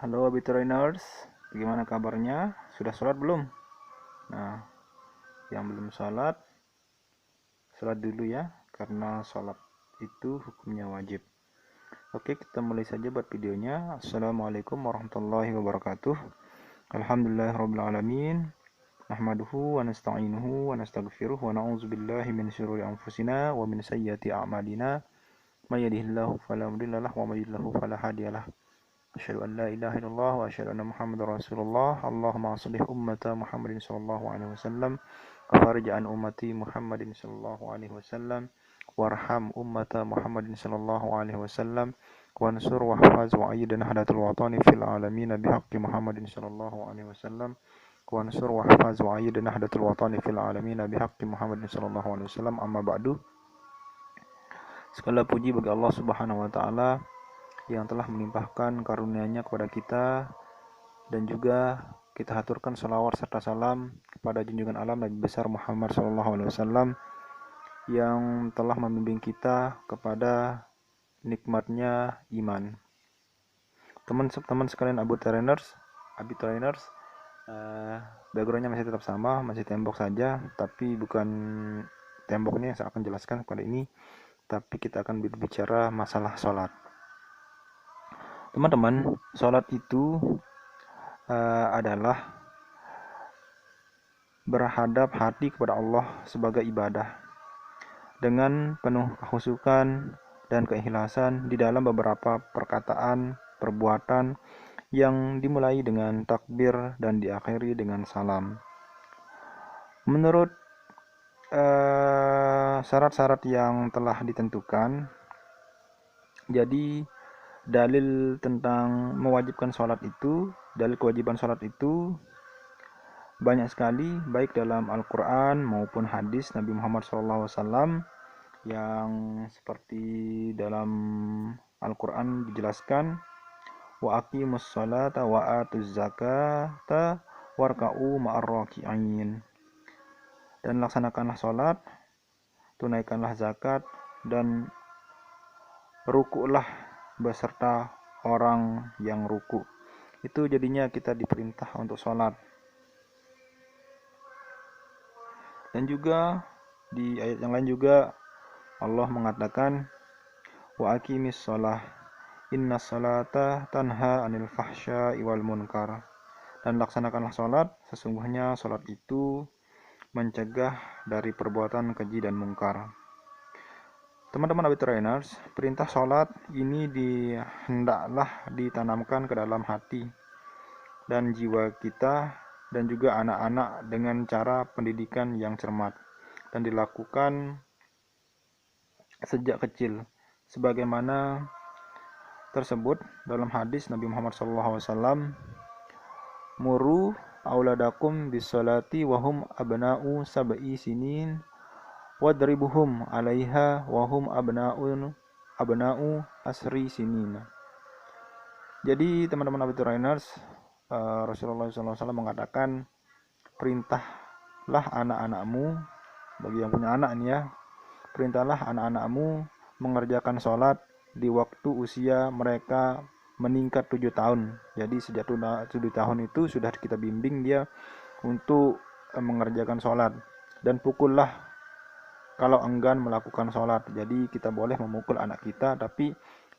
Halo Bitcoiners, bagaimana kabarnya? Sudah sholat belum? Nah, yang belum sholat, sholat dulu ya, karena sholat itu hukumnya wajib. Oke, kita mulai saja buat videonya. Assalamualaikum warahmatullahi wabarakatuh. Alhamdulillahirrabbilalamin. Nahmaduhu wa nasta'inuhu wa nastaghfiruh wa na'udzubillahi min syururi anfusina wa min sayyiati a'malina. May yahdihillahu fala mudhillalah wa may yudhlil fala hadiyalah. Asyhadu an la ilaha illallah wa asyhadu anna Muhammadar Rasulullah. Allahumma shalli ummata Muhammadin sallallahu alaihi wasallam wa farij an ummati Muhammadin sallallahu alaihi wasallam warham ummata Muhammadin sallallahu alaihi wasallam wansur wahfaz wa ayyid nahdatul watani fil alamin bihaqqi Muhammadin sallallahu alaihi wasallam wansur wahfaz wa ayyid nahdatul watani fil alamin bihaqqi Muhammadin sallallahu alaihi wasallam. Amma ba'du. Segala puji bagi Allah Subhanahu wa taala yang telah melimpahkan karunia-Nya kepada kita, dan juga kita haturkan salawat serta salam kepada junjungan alam Nabi besar Muhammad SAW yang telah membimbing kita kepada nikmatnya iman. Teman-teman sekalian Abi trainers, backgroundnya masih tetap sama, masih tembok saja, tapi bukan temboknya yang saya akan jelaskan pada ini, tapi kita akan berbicara masalah sholat. Teman-teman, sholat itu adalah berhadap hati kepada Allah sebagai ibadah dengan penuh kekhusyukan dan keikhlasan di dalam beberapa perkataan, perbuatan yang dimulai dengan takbir dan diakhiri dengan salam. Menurut syarat-syarat yang telah ditentukan, jadi dalil tentang mewajibkan sholat itu, dalil kewajiban sholat itu banyak sekali, baik dalam Al-Quran maupun hadis Nabi Muhammad SAW, yang seperti dalam Al-Quran dijelaskan, wa aqimus sholata wa atuz zakata warka'u ma'ar raki'in, dan laksanakanlah sholat, tunaikanlah zakat, dan rukuklah beserta orang yang ruku. Itu jadinya kita diperintah untuk sholat. Dan juga di ayat yang lain juga Allah mengatakan, wa aqimis sholah inna sholata tanha anil fahsya'i wal munkar, dan laksanakanlah sholat, sesungguhnya sholat itu mencegah dari perbuatan keji dan mungkar. Teman-teman Abi Trainers, perintah sholat ini hendaklah ditanamkan ke dalam hati dan jiwa kita dan juga anak-anak dengan cara pendidikan yang cermat dan dilakukan sejak kecil, sebagaimana tersebut dalam hadis Nabi Muhammad SAW, muru auladakum bisolati wahum abna'u sab'i sinin wadribuhum 'alaiha wa hum abna'u asri sinina. Jadi teman-teman Abi Trainers, Rasulullah SAW mengatakan, perintahlah anak-anakmu, bagi yang punya anak nih ya, perintahlah anak-anakmu mengerjakan sholat di waktu usia mereka meningkat 7 tahun. Jadi sejak 7 tahun itu sudah kita bimbing dia untuk mengerjakan sholat, dan pukullah kalau enggan melakukan sholat. Jadi kita boleh memukul anak kita, tapi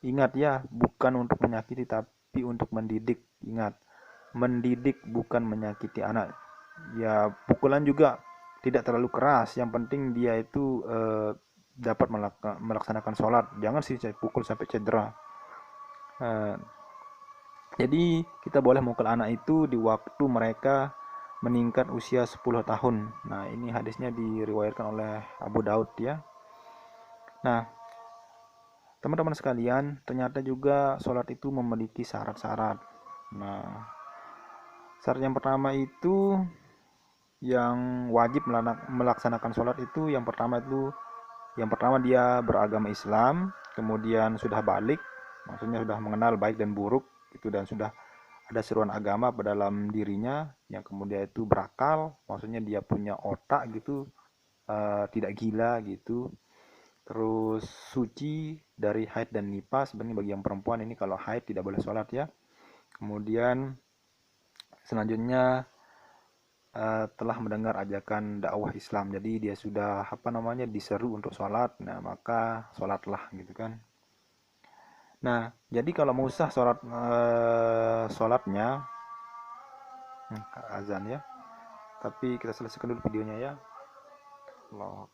ingat ya, bukan untuk menyakiti, tapi untuk mendidik. Ingat, mendidik bukan menyakiti anak. Ya, pukulan juga tidak terlalu keras, yang penting dia itu dapat melaksanakan sholat. Jangan sih pukul sampai cedera. Jadi kita boleh memukul anak itu di waktu mereka meningkat usia 10 tahun. Nah, ini hadisnya diriwayatkan oleh Abu Daud ya. Nah, teman-teman sekalian, ternyata juga sholat itu memiliki syarat-syarat. Nah, syarat yang pertama itu, yang wajib melaksanakan sholat itu, yang pertama dia beragama Islam, kemudian sudah balik, maksudnya sudah mengenal baik dan buruk itu, dan sudah ada seruan agama pada dalam dirinya, yang kemudian itu berakal, maksudnya dia punya otak gitu, tidak gila gitu. Terus suci dari haid dan nifas, sebenarnya bagi yang perempuan ini kalau haid tidak boleh sholat ya. Kemudian selanjutnya telah mendengar ajakan dakwah Islam, jadi dia sudah diseru untuk sholat, nah maka sholatlah gitu kan. Nah jadi kalau mau sah sholatnya, azan ya, tapi kita selesaikan dulu videonya ya. Allah.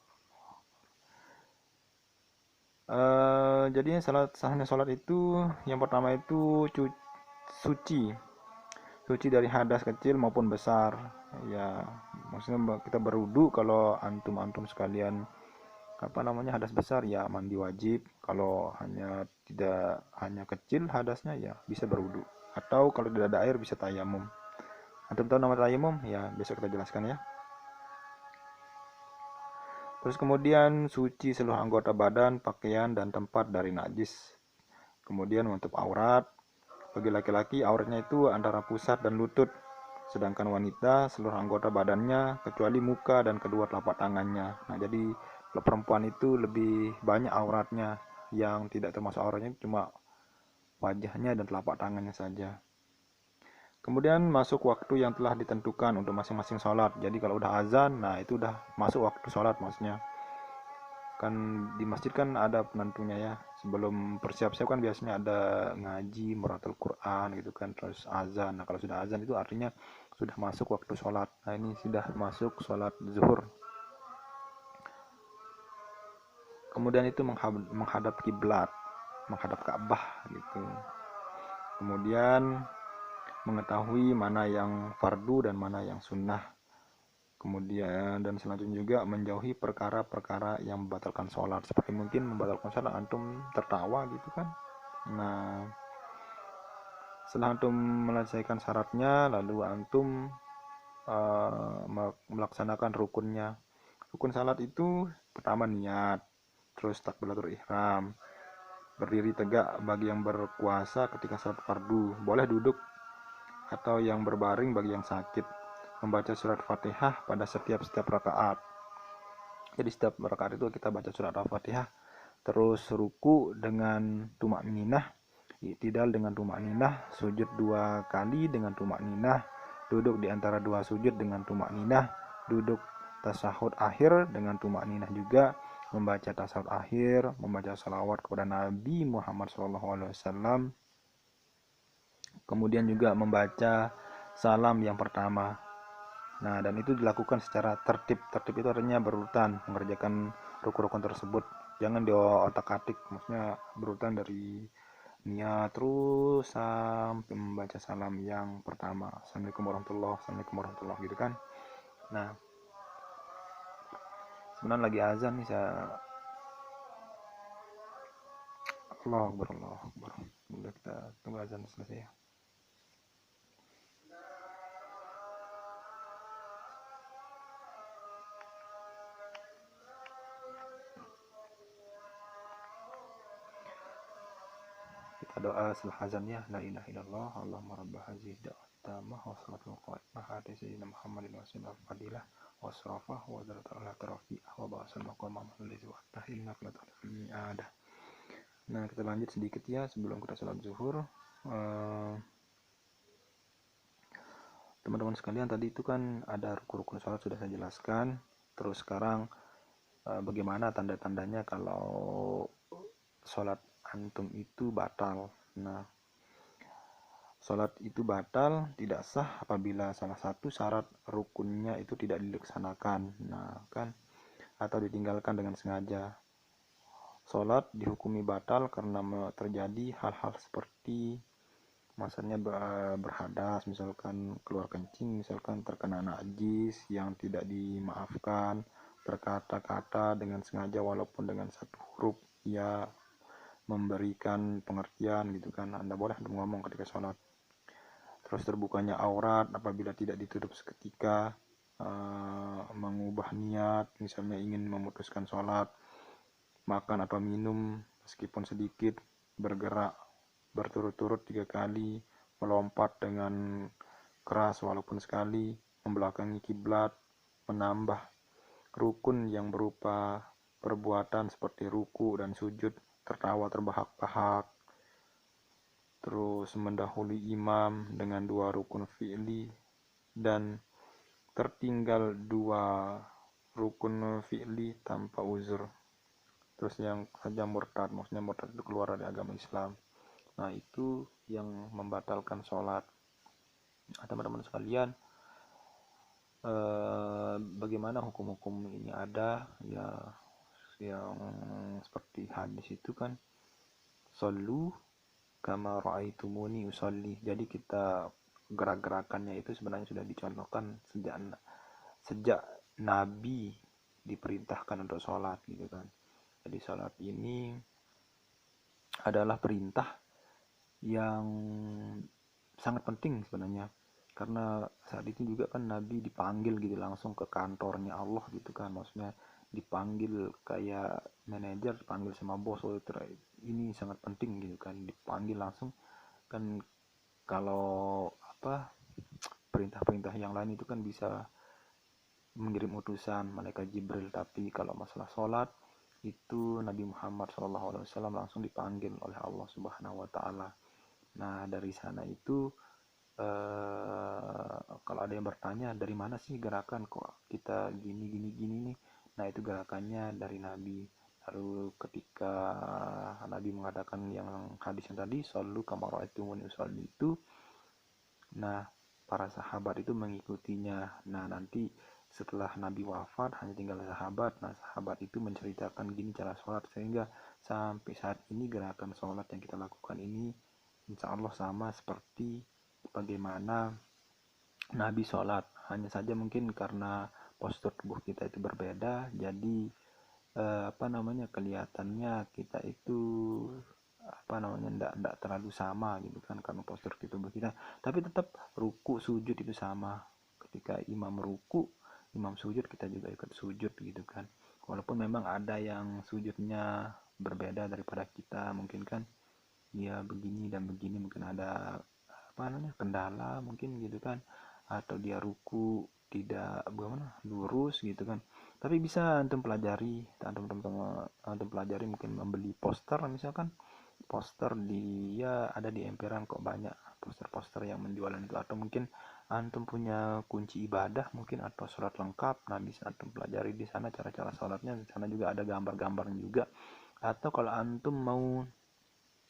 Jadi sahnya sholat itu yang pertama itu suci suci dari hadas kecil maupun besar ya, maksudnya kita berwudu. Kalau antum sekalian hadas besar ya mandi wajib, kalau tidak hanya kecil hadasnya ya bisa berwudu, atau kalau tidak ada air bisa tayamum. Antum tahu nama tayamum ya, besok kita jelaskan ya. Terus kemudian suci seluruh anggota badan, pakaian dan tempat dari najis. Kemudian menutup aurat. Bagi laki-laki auratnya itu antara pusat dan lutut, sedangkan wanita seluruh anggota badannya kecuali muka dan kedua telapak tangannya. Nah jadi kalau perempuan itu lebih banyak auratnya, yang tidak termasuk auratnya cuma wajahnya dan telapak tangannya saja. Kemudian masuk waktu yang telah ditentukan untuk masing-masing sholat. Jadi kalau udah azan, nah itu udah masuk waktu sholat maksudnya. Kan di masjid kan ada penentunya ya. Sebelum persiap-siap kan biasanya ada ngaji, muratil Quran gitu kan, terus azan. Nah kalau sudah azan itu artinya sudah masuk waktu sholat. Nah ini sudah masuk sholat zuhur. Kemudian itu menghadap kiblat, menghadap Ka'bah gitu. Kemudian mengetahui mana yang fardu dan mana yang sunnah. Kemudian dan selanjutnya juga menjauhi perkara-perkara yang membatalkan sholat, seperti mungkin membatalkan sholat antum tertawa gitu kan. Nah setelah antum menyelesaikan syaratnya, lalu antum melaksanakan rukunnya. Rukun salat itu pertama niat, terus takbiratul ihram, berdiri tegak bagi yang berpuasa ketika salat fardu, boleh duduk atau yang berbaring bagi yang sakit, membaca surat Fatihah pada setiap rakaat. Jadi setiap rakaat itu kita baca surat Al-Fatihah, terus ruku dengan tumak ninah, i'tidal dengan tumak ninah, sujud 2 kali dengan tumak ninah, duduk di antara 2 sujud dengan tumak ninah, duduk tasyahud akhir dengan tumak ninah juga, membaca tasyahud akhir, membaca salawat kepada Nabi Muhammad SAW, kemudian juga membaca salam yang pertama. Nah dan itu dilakukan secara tertib itu artinya berurutan mengerjakan rukun-rukun tersebut, jangan diotak-atik, maksudnya berurutan dari niat terus sampai membaca salam yang pertama, assalamualaikum warahmatullahi gitu kan. Nah sebenarnya lagi azan nih, Allahu Akbar. Udah, kita tunggu azan selesai ya. Kita doa setelah azan ya. La ilaha illallah, Allahumma rabb hadhihi da'wah tamah wa salatul qa'imah hadi sayyidina Muhammadin wa sallam fadilah wa syrafah wa daratul tarafi'ah wa ba'asal maqamah alladhi wa tahilna fil mi'adah. Nah kita lanjut sedikit ya sebelum kita sholat zuhur. Teman-teman sekalian, tadi itu kan ada rukun-rukun sholat sudah saya jelaskan. Terus sekarang bagaimana tanda-tandanya kalau sholat antum itu batal. Nah sholat itu batal, tidak sah apabila salah satu syarat rukunnya itu tidak dilaksanakan, nah kan, atau ditinggalkan dengan sengaja. Sholat dihukumi batal karena terjadi hal-hal seperti masanya berhadas, misalkan keluar kencing, misalkan terkena najis yang tidak dimaafkan, berkata-kata dengan sengaja walaupun dengan satu huruf ya memberikan pengertian gitu kan, Anda boleh ngomong ketika sholat. Terus terbukanya aurat apabila tidak ditutup seketika, mengubah niat, misalnya ingin memutuskan sholat, makan atau minum meskipun sedikit, bergerak berturut-turut 3 kali, melompat dengan keras walaupun sekali, membelakangi kiblat, menambah rukun yang berupa perbuatan seperti ruku dan sujud, tertawa terbahak-bahak, terus mendahului imam dengan 2 rukun fi'li, dan tertinggal 2 rukun fi'li tanpa uzur. Terus yang saja murtad, maksudnya murtad itu keluar dari agama Islam. Nah, itu yang membatalkan sholat. Nah, teman-teman sekalian, bagaimana hukum-hukum ini ada ya, yang seperti hadis itu kan, shollu kama ra'aitumuni usolli. Jadi kita gerak-gerakannya itu sebenarnya sudah dicontohkan sejak Nabi diperintahkan untuk sholat gitu kan. Jadi sholat ini adalah perintah yang sangat penting sebenarnya, karena saat itu juga kan Nabi dipanggil gitu langsung ke kantornya Allah gitu kan, maksudnya dipanggil kayak manajer, dipanggil sama bos. Ini sangat penting gitu kan, dipanggil langsung kan. Kalau perintah-perintah yang lain itu kan bisa mengirim utusan malaikat Jibril, tapi kalau masalah sholat itu Nabi Muhammad SAW langsung dipanggil oleh Allah Subhanahu wa Ta'ala. Nah, dari sana itu kalau ada yang bertanya dari mana sih gerakan kok kita gini nih, nah itu gerakannya dari Nabi. Lalu ketika Nabi mengatakan yang hadis yang tadi, shollu kama ra'aitumuni usolli itu, nah para sahabat itu mengikutinya. Nah, nanti setelah Nabi wafat hanya tinggal sahabat. Nah, sahabat itu menceritakan gini cara sholat, sehingga sampai saat ini gerakan sholat yang kita lakukan ini insya Allah sama seperti bagaimana Nabi sholat. Hanya saja mungkin karena postur tubuh kita itu berbeda, jadi kelihatannya kita itu ndak terlalu sama gitu kan, karena postur tubuh kita. Tapi tetap ruku sujud itu sama. Ketika imam ruku, imam sujud, kita juga ikut sujud gitu kan. Walaupun memang ada yang sujudnya berbeda daripada kita, mungkin kan ya begini dan begini, mungkin ada kendala mungkin gitu kan, atau dia ruku tidak lurus gitu kan. Tapi bisa antum pelajari, mungkin membeli poster, misalkan poster dia ada di emperan kok, banyak poster-poster yang menjualan itu, atau mungkin antum punya kunci ibadah mungkin, atau surat lengkap. Nah, bisa antum pelajari di sana cara-cara sholatnya. Di sana juga ada gambar-gambarnya juga. Atau kalau antum mau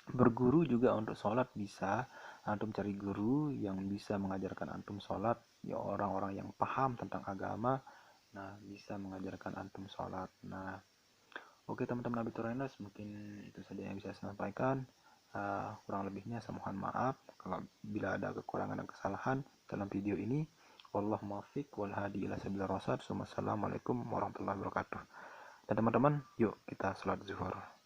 berguru juga untuk sholat, bisa antum cari guru yang bisa mengajarkan antum sholat, ya orang-orang yang paham tentang agama. Nah, bisa mengajarkan antum sholat. Nah, oke teman-teman Abiturenas, mungkin itu saja yang bisa saya sampaikan. Kurang lebihnya saya mohon maaf kalau bila ada kekurangan dan kesalahan dalam video ini. Wallahu muwaffiq wal hadi ila sabilir rasyad. Wassalamualaikum warahmatullahi wabarakatuh. Dan teman-teman, yuk kita sholat zuhur.